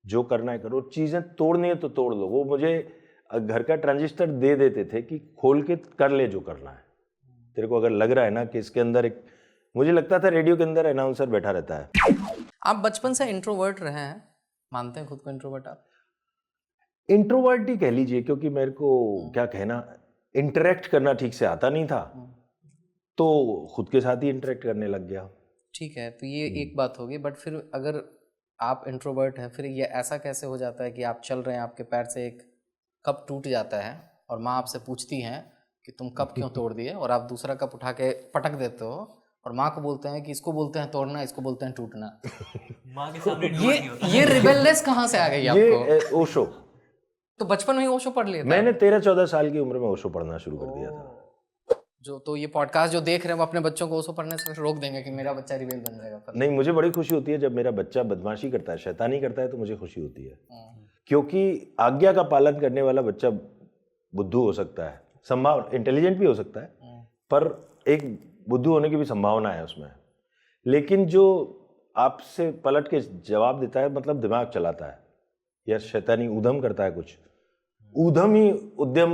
जो करना है करो, चीजें तोड़नी है तो तोड़ लो। वो मुझे घर का ट्रांजिस्टर दे देते थे कि खोल के कर ले जो करना है। तेरे को अगर लग रहा है ना कि इसके अंदर एक, मुझे लगता था रेडियो के अंदर अनाउंसर बैठा रहता है। आप बचपन से इंट्रोवर्ट रहे हैं, मानते हैं खुद को इंट्रोवर्ट आप? इंट्रोवर्ट ही कह लीजिए, क्योंकि मेरे को क्या कहना, इंटरेक्ट करना ठीक से आता नहीं था, तो खुद के साथ ही इंटरेक्ट करने लग गया। ठीक है, तो ये एक बात होगी, बट फिर अगर आप इंट्रोवर्ट हैं, फिर ये ऐसा कैसे हो जाता है कि आप चल रहे हैं, आपके पैर से एक कप टूट जाता है और माँ आपसे पूछती हैं कि तुम कप क्यों तोड़ दिए, और आप दूसरा कप उठा के पटक देते हो और माँ को बोलते हैं कि इसको बोलते हैं तोड़ना, इसको बोलते हैं टूटना। माँ के सामने ये रिबेलनेस कहाँ से आ गई आपको? ये ओशो। तो बचपन में ही ओशो पढ़ लिया था? मैंने 13-14 साल की उम्र में ओशो पढ़ना शुरू कर दिया था। जो तो ये पॉडकास्ट जो देख रहे हैं वो अपने बच्चों को ओशो पढ़ने से रोक देंगे कि मेरा बच्चा रिबेल बन जाएगा। नहीं, मुझे बड़ी खुशी होती है जब मेरा बच्चा बदमाशी करता है, शैतानी करता है, तो मुझे खुशी होती है, क्योंकि आज्ञा का पालन करने वाला बच्चा बुद्धू हो सकता है, संभावना इंटेलिजेंट भी हो सकता है, पर एक बुद्धू होने की भी संभावना है उसमें। लेकिन जो आपसे पलट के जवाब देता है, मतलब दिमाग चलाता है या शैतानी उद्यम करता है, कुछ उद्यम ही उद्यम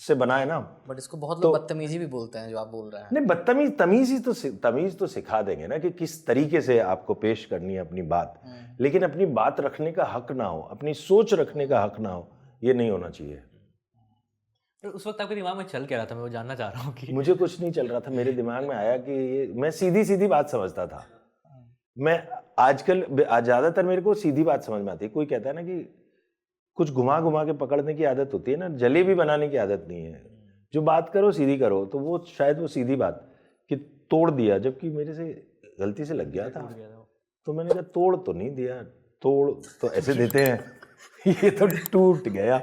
से बना है ना। बट इसको बहुत लोग बदतमीजी भी बोलते हैं जो आप बोल रहे हैं। नहीं, तमीज तो सिखा देंगे ना कि किस तरीके से आपको पेश करनी है अपनी बात, लेकिन अपनी बात रखने का हक ना हो, अपनी सोच रखने का हक ना हो, ये नहीं होना चाहिए। तो उस वक्त आपके दिमाग में चल क्या रहा था, मैं वो जानना चाह रहा हूँ कि मुझे कुछ नहीं चल रहा था, मेरे दिमाग में आया कि ये, मैं सीधी सीधी बात समझता था। मैं आजकल ज्यादातर मेरे को सीधी बात समझ में आती है। कोई कहता है ना कि कुछ घुमा घुमा के पकड़ने की आदत होती है ना, जलेबी बनाने की आदत नहीं है। जो बात करो सीधी करो, तो वो शायद वो सीधी बात कि तोड़ दिया, जबकि मेरे से गलती से लग गया था, तो मैंने कहा तोड़ तो नहीं दिया, तोड़ तो ऐसे देते हैं, ये तो टूट गया।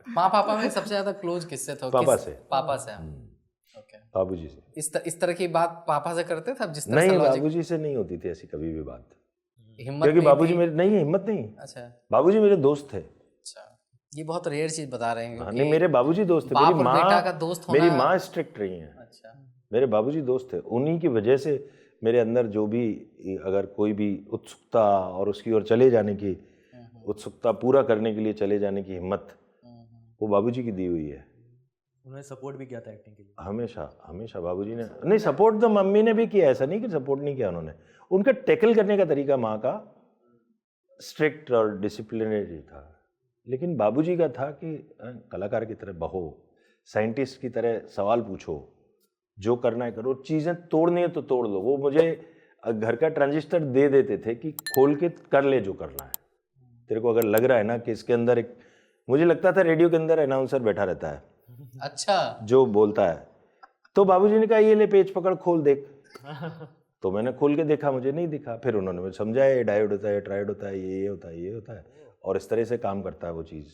माँ पापा में सबसे ज्यादा क्लोज किससे थे? पापा से। पापा से। बाबूजी से। इस तरह की बात पापा से करते थे? जिस तरह नहीं, बाबूजी से नहीं होती थी ऐसी कभी भी बात, हिम्मत क्योंकि नहीं बाबूजी थी? मेरे, नहीं हिम्मत नहीं। अच्छा, बाबूजी मेरे दोस्त थे। अच्छा, ये बहुत रेयर चीज बता रहे हैं क्योंकि नहीं, मेरे बाबूजी दोस्त थे। बाप मेरी और बेटा का दोस्त होना, मेरी माँ स्ट्रिक्ट रही हैं। अच्छा, मेरे बाबूजी दोस्त थे, उन्हीं की वजह से मेरे अंदर जो भी, अगर कोई भी उत्सुकता और उसकी ओर चले जाने की उत्सुकता पूरा करने के लिए चले जाने की हिम्मत, वो बाबूजी की दी हुई है। उन्होंने सपोर्ट भी किया था एक्टिंग के लिए? हमेशा हमेशा बाबूजी ने, नहीं सपोर्ट तो मम्मी ने भी किया, ऐसा नहीं कि सपोर्ट नहीं किया उन्होंने। उनका टैकल करने का तरीका माँ का स्ट्रिक्ट और डिसिप्लिनरी था, लेकिन बाबूजी का था कि कलाकार की तरह बहो, साइंटिस्ट की तरह सवाल पूछो, जो करना है करो, चीज़ें तोड़नी है तो तोड़ लो। वो मुझे घर का ट्रांजिस्टर दे देते थे कि खोल के कर ले जो करना है। तेरे को अगर लग रहा है ना कि इसके अंदर एक, मुझे लगता था रेडियो के अंदर अनाउंसर बैठा रहता है, अच्छा, जो बोलता है, तो बाबूजी ने कहा ये ले पेज पकड़ खोल देख। तो मैंने खोल के देखा, मुझे नहीं दिखा। फिर उन्होंने मुझे समझाया ये डायोड होता है, ट्रायोड होता है, ये होता है, ये होता है, और इस तरह से काम करता है वो चीज़।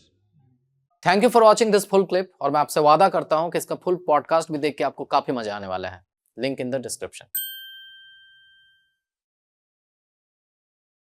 Thank you for watching this full clip, और मैं आपसे वादा करता हूं कि इसका फुल पॉडकास्ट भी देख के आपको काफी मजा आने वाला है। Link in the description.